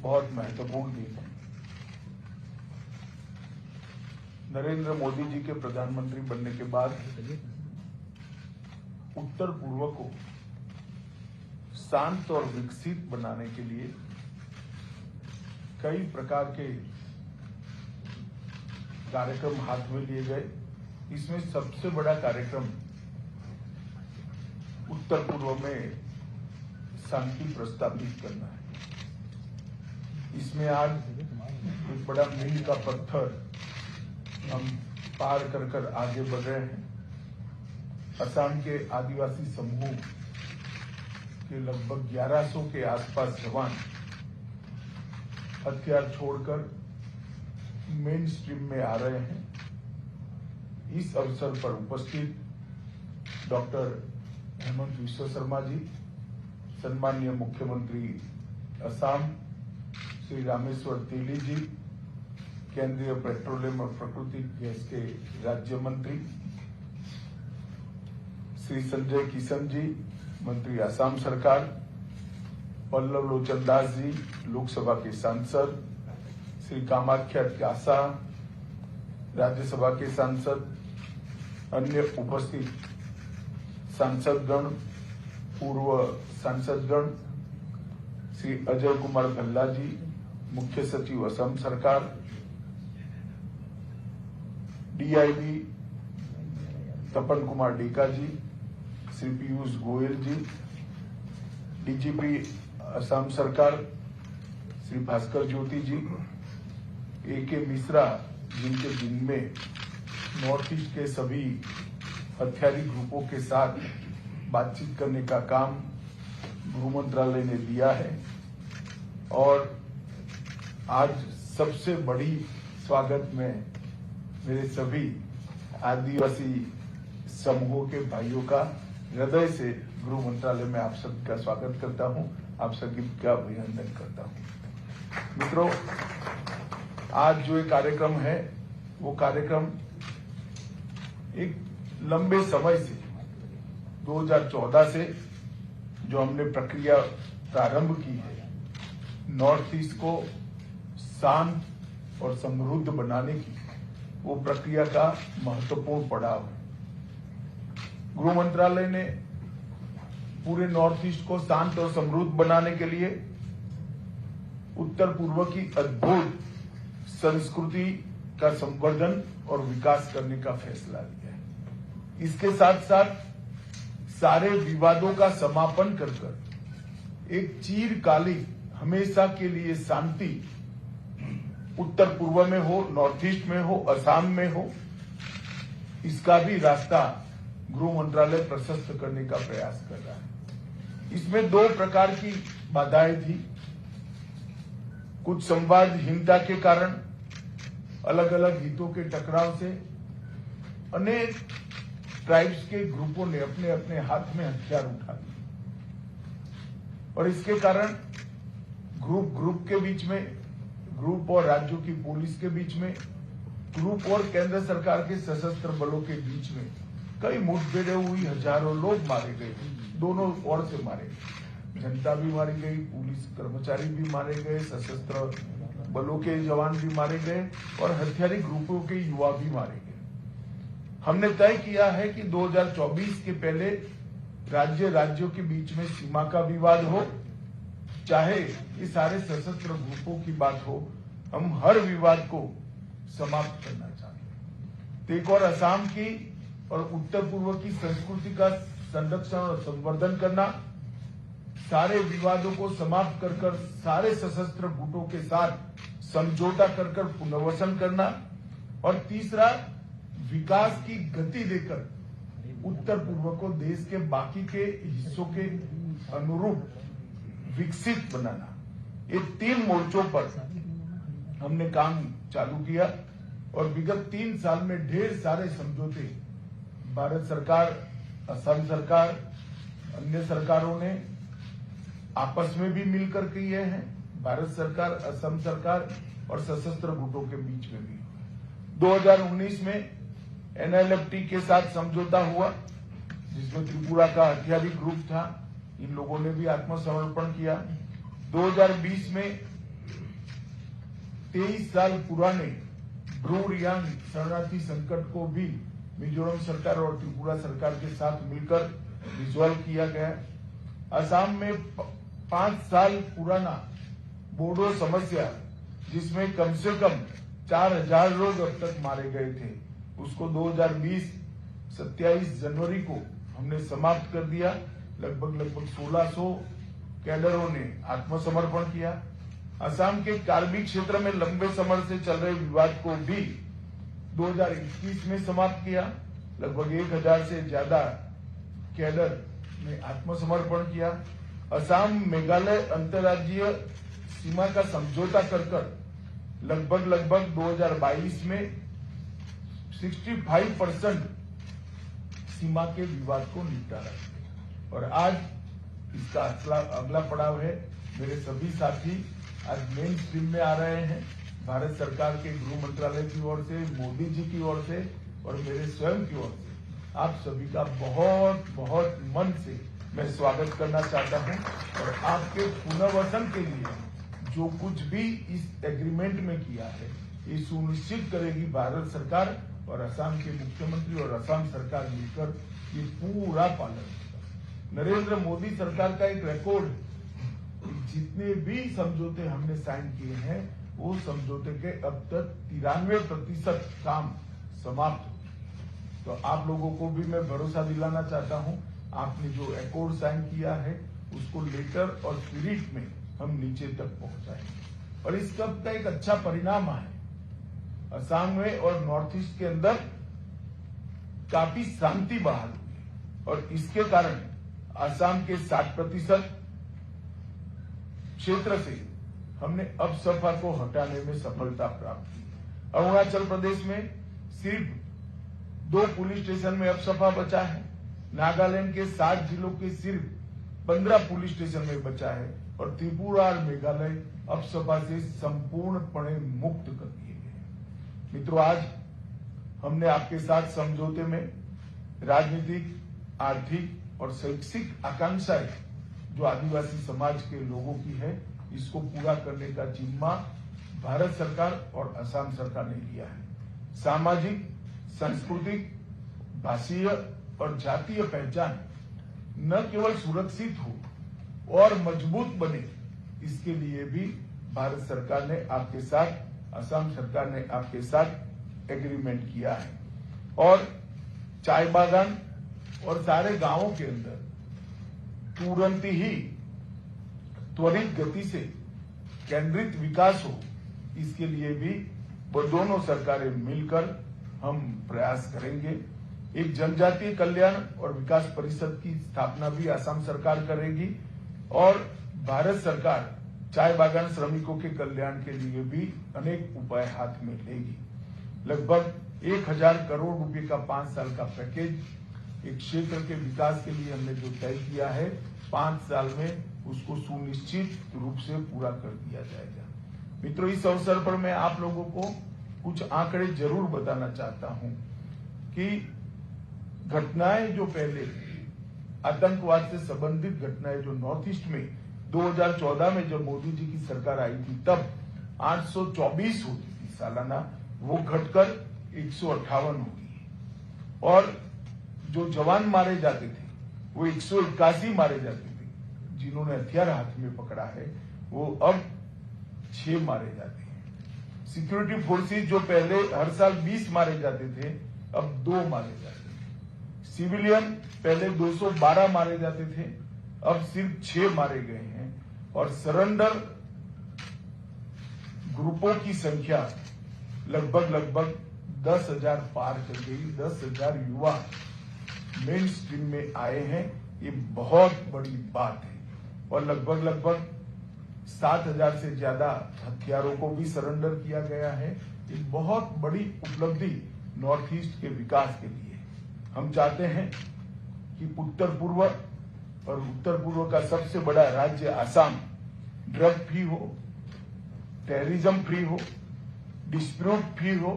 बहुत महत्वपूर्ण दिन है। नरेंद्र मोदी जी के प्रधानमंत्री बनने के बाद उत्तर पूर्व को शांत और विकसित बनाने के लिए कई प्रकार के कार्यक्रम हाथ में लिए गए। इसमें सबसे बड़ा कार्यक्रम उत्तर पूर्व में शांति प्रस्तावित करना है। इसमें आज एक बड़ा मील का पत्थर हम पार कर कर आगे बढ़ रहे हैं। असम के आदिवासी समूह के लगभग 1100 के आसपास जवान हथियार छोड़कर मेन स्ट्रीम में आ रहे हैं। इस अवसर पर उपस्थित डॉक्टर हेमंत विश्व शर्मा जी, सम्माननीय मुख्यमंत्री असम श्री रामेश्वर तेली जी, केंद्रीय पेट्रोलियम और प्राकृतिक गैस के राज्य मंत्री श्री संजय किशन जी, मंत्री असम सरकार, पल्लव लोचन दास जी, लोकसभा के सांसद, श्री कामाख्या कासा, राज्यसभा के सांसद, अन्य उपस्थित सांसदगण, पूर्व सांसदगण, श्री अजय कुमार भल्ला जी, मुख्य सचिव असम सरकार, डीआईजी तपन कुमार डेका जी, श्री पीयूष गोयल जी, डीजीपी असम सरकार श्री भास्कर ज्योति जी, एके मिश्रा, जिनके दिन में नॉर्थ ईस्ट के सभी हथियारी ग्रुपों के साथ बातचीत करने का काम गृह मंत्रालय ने दिया है। और आज सबसे बड़ी स्वागत में मेरे सभी आदिवासी समूहों के भाइयों का हृदय से गृह मंत्रालय में आप सबका स्वागत करता हूं, आप सभी का अभिनंदन करता हूं। मित्रों, आज जो ये कार्यक्रम है वो कार्यक्रम एक लंबे समय से 2014 से जो हमने प्रक्रिया प्रारंभ की है, नॉर्थ ईस्ट को शांत और समृद्ध बनाने की, वो प्रक्रिया का महत्वपूर्ण पड़ाव है। गृह मंत्रालय ने पूरे नॉर्थ ईस्ट को शांत और समृद्ध बनाने के लिए उत्तर पूर्व की अद्भुत संस्कृति का संवर्धन और विकास करने का फैसला लिया है। इसके साथ साथ सारे विवादों का समापन कर कर एक चिरकालिक हमेशा के लिए शांति उत्तर पूर्व में हो, नॉर्थ ईस्ट में हो, असम में हो, इसका भी रास्ता गृह मंत्रालय प्रशस्त करने का प्रयास कर रहा है। इसमें दो प्रकार की बाधाएं थी। कुछ संवादहीनता के कारण, अलग अलग हितों के टकराव से अनेक ट्राइब्स के ग्रुपों ने अपने अपने हाथ में हथियार उठा लिए और इसके कारण ग्रुप के बीच में, ग्रुप और राज्यों की पुलिस के बीच में, ग्रुप और केंद्र सरकार के सशस्त्र बलों के बीच में कई मुठभेड़ें हुई, हजारों लोग मारे गए, दोनों ओर से मारे गए, जनता भी मारी गई, पुलिस कर्मचारी भी मारे गए, सशस्त्र बलों के जवान भी मारे गए और हथियारी ग्रुपों के युवा भी मारे गए। हमने तय किया है कि 2024 के पहले राज्यों के बीच में सीमा का विवाद हो, चाहे ये सारे सशस्त्र ग्रुपों की बात हो, हम हर विवाद को समाप्त करना चाहते हैं। तो एक और असम की और उत्तर पूर्व की संस्कृति का संरक्षण और संवर्धन करना, सारे विवादों को समाप्त कर कर सारे सशस्त्र गुटों के साथ समझौता कर कर पुनर्वसन करना, और तीसरा विकास की गति देकर उत्तर पूर्व को देश के बाकी के हिस्सों के अनुरूप विकसित बनाना। ये 3 मोर्चों पर हमने काम चालू किया और विगत 3 साल में ढेर सारे समझौते भारत सरकार, असम सरकार, अन्य सरकारों ने आपस में भी मिलकर किए हैं। भारत सरकार, असम सरकार और सशस्त्र गुटों के बीच में भी 2019 में NLFT के साथ समझौता हुआ, जिसमें त्रिपुरा का हथियारी ग्रुप था, इन लोगों ने भी आत्मसमर्पण किया। 2020 में 23 साल पुराने ब्रू रियांग शरणार्थी संकट को भी मिजोरम सरकार और त्रिपुरा सरकार के साथ मिलकर रिजॉल्व किया गया। असम में 5 साल पुराना बोडो समस्या, जिसमें कम से कम 4000 लोग अब तक मारे गए थे, उसको 2020 27 जनवरी को हमने समाप्त कर दिया। लगभग 1600 कैडरों ने आत्मसमर्पण किया। असम के कार्बी क्षेत्र में लंबे समय से चल रहे विवाद को भी 2021 में समाप्त किया। लगभग 1000 से ज्यादा कैडर ने आत्मसमर्पण किया। असम मेघालय अंतर्राज्यीय सीमा का समझौता कर लगभग 2022 में 65% सीमा के विवाद को निपटारा किया। और आज इसका अगला पड़ाव है। मेरे सभी साथी आज मेन स्ट्रीम में आ रहे हैं। भारत सरकार के गृह मंत्रालय की ओर से, मोदी जी की ओर से और मेरे स्वयं की ओर से आप सभी का बहुत बहुत मन से मैं स्वागत करना चाहता हूं। और आपके पुनर्वसन के लिए जो कुछ भी इस एग्रीमेंट में किया है, ये सुनिश्चित करेगी भारत सरकार और असम के मुख्यमंत्री और असम सरकार मिलकर ये पूरा पालन करेगा। नरेंद्र मोदी सरकार का एक रिकॉर्ड है, जितने भी समझौते हमने साइन किए हैं वो समझौते के अब तक 93% काम समाप्त हो। तो आप लोगों को भी मैं भरोसा दिलाना चाहता हूं, आपने जो अकॉर्ड साइन किया है उसको लेटर और स्पिरिट में हम नीचे तक पहुंचाएंगे और इसका एक अच्छा परिणाम आए। असम में और नॉर्थ ईस्ट के अंदर काफी शांति बहाल हुई और इसके कारण असम के 60% क्षेत्र से हमने अपसपा को हटाने में सफलता प्राप्त की। अरुणाचल प्रदेश में सिर्फ 2 पुलिस स्टेशन में अपसपा बचा है। नागालैंड के 7 जिलों के सिर्फ 15 पुलिस स्टेशन में बचा है और त्रिपुरा और मेघालय अपसपा से संपूर्णपणे मुक्त कर दिए गए। मित्रों, आज हमने आपके साथ समझौते में राजनीतिक, आर्थिक और शैक्षिक आकांक्षाएं जो आदिवासी समाज के लोगों की है, इसको पूरा करने का जिम्मा भारत सरकार और असम सरकार ने लिया है। सामाजिक, सांस्कृतिक, भाषीय और जातीय पहचान न केवल सुरक्षित हो और मजबूत बने, इसके लिए भी भारत सरकार ने आपके साथ, असम सरकार ने आपके साथ एग्रीमेंट किया है। और चाय बागान और सारे गांवों के अंदर तुरंत ही त्वरित गति से केंद्रित विकास हो, इसके लिए भी वो दोनों सरकारें मिलकर हम प्रयास करेंगे। एक जनजातीय कल्याण और विकास परिषद की स्थापना भी असम सरकार करेगी और भारत सरकार चाय बागान श्रमिकों के कल्याण के लिए भी अनेक उपाय हाथ में लेगी। लगभग 1000 करोड़ रुपए का 5 साल का पैकेज एक क्षेत्र के विकास के लिए हमने जो तय किया है, 5 साल में उसको सुनिश्चित रूप से पूरा कर दिया जाएगा। मित्रों, इस अवसर पर मैं आप लोगों को कुछ आंकड़े जरूर बताना चाहता हूं कि घटनाएं जो पहले आतंकवाद से संबंधित घटनाएं जो नॉर्थ ईस्ट में 2014 में जब मोदी जी की सरकार आई थी तब 824 होती थी सालाना, वो घटकर 158 हो गई और जो जवान मारे जाते थे वो 181 मारे जाते थे। जिन्होंने हथियार हाथ में पकड़ा है वो अब 6 मारे जाते हैं। सिक्योरिटी फोर्सेस जो पहले हर साल 20 मारे जाते थे अब 2 मारे जाते हैं। सिविलियन पहले 212 मारे जाते थे अब सिर्फ 6 मारे गए हैं और सरेंडर ग्रुपों की संख्या लगभग 10,000 पार कर गई। 10,000 युवा मेन स्ट्रीम में आए हैं, ये बहुत बड़ी बात है। और लगभग 7,000 से ज्यादा हथियारों को भी सरेंडर किया गया है। एक बहुत बड़ी उपलब्धि नॉर्थ ईस्ट के विकास के लिए। हम चाहते हैं कि उत्तर पूर्व का सबसे बड़ा राज्य असम ड्रग फ्री हो, टेररिज्म फ्री हो, डिस्प्यूट फ्री हो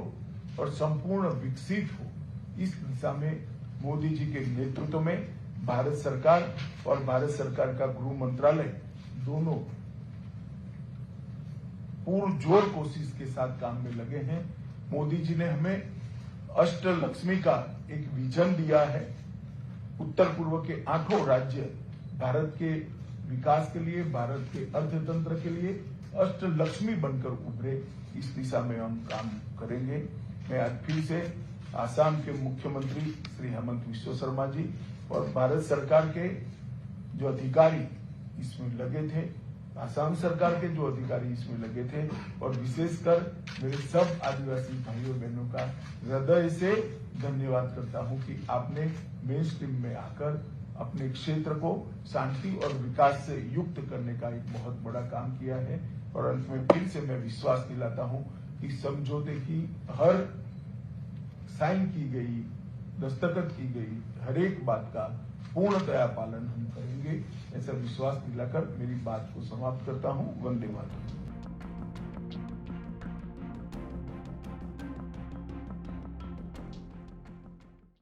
और संपूर्ण विकसित हो। इस दिशा में मोदी जी के नेतृत्व में भारत सरकार और भारत सरकार का गृह मंत्रालय दोनों पुरजोर कोशिश के साथ काम में लगे हैं। मोदी जी ने हमें अष्टलक्ष्मी का एक विजन दिया है। उत्तर पूर्व के 8 राज्य भारत के विकास के लिए, भारत के अर्थतंत्र के लिए अष्टलक्ष्मी बनकर उभरे, इस दिशा में हम काम करेंगे। मैं आज फिर से आसाम के मुख्यमंत्री श्री हेमंत विश्व शर्मा जी और भारत सरकार के जो अधिकारी इसमें लगे थे, आसाम सरकार के जो अधिकारी इसमें लगे थे, और विशेषकर मेरे सब आदिवासी भाइयों बहनों का हृदय से धन्यवाद करता हूं कि आपने मेन स्ट्रीम में आकर अपने क्षेत्र को शांति और विकास से युक्त करने का एक बहुत बड़ा काम किया है। और अंत में फिर से मैं विश्वास दिलाता हूं कि समझौते की हर साइन की गई, दस्तखत की गई हर एक बात का पूर्णतया पालन हम करेंगे, ऐसा विश्वास दिलाकर मेरी बात को समाप्त करता हूं। वंदे मातरम।